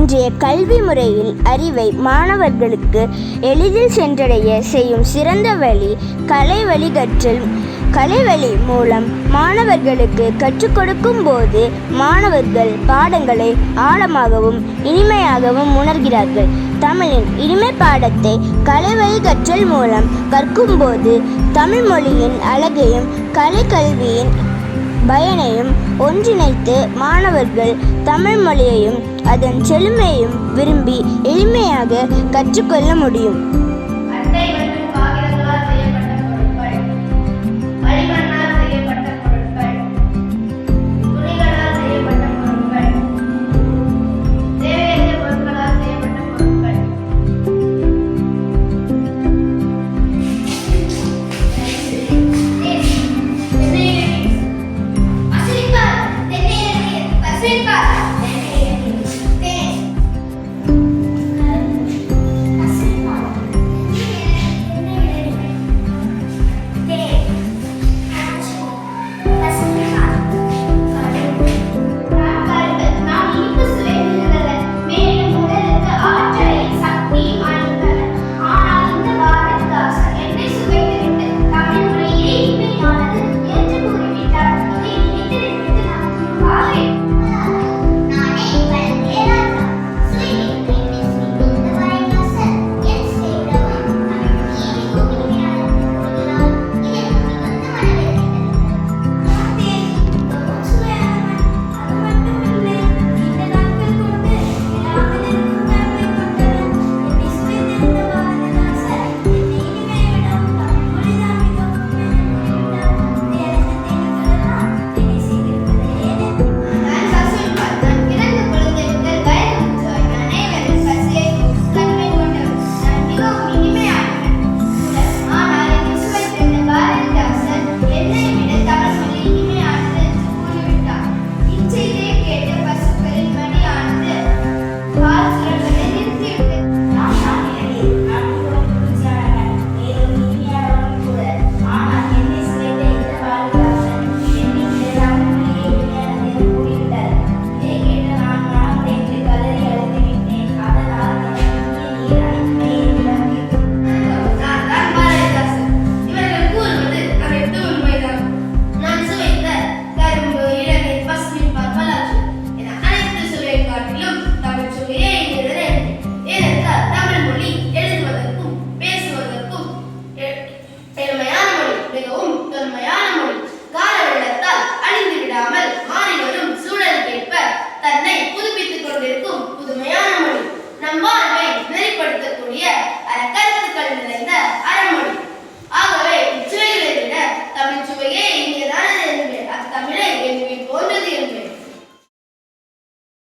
இன்றைய கல்வி முறையில் அறிவை மாணவர்களுக்கு எளிதில் சென்றடைய செய்யும் சிறந்த வழி கலை கற்றல். கலைவழி மூலம் மாணவர்களுக்கு கற்றுக் கொடுக்கும் போது மாணவர்கள் பாடங்களை ஆழமாகவும் இனிமையாகவும் உணர்கிறார்கள். தமிழின் இனிமை பாடத்தை கலைவழி கற்றல் மூலம் கற்கும்போது தமிழ் மொழியின் அழகையும் கல்வியின் பயனையும் ஒன்றிணைத்து மாணவர்கள் தமிழ் மொழியையும் அதன் செழுமையையும் விரும்பி எளிமையாக கற்றுக்கொள்ள முடியும்.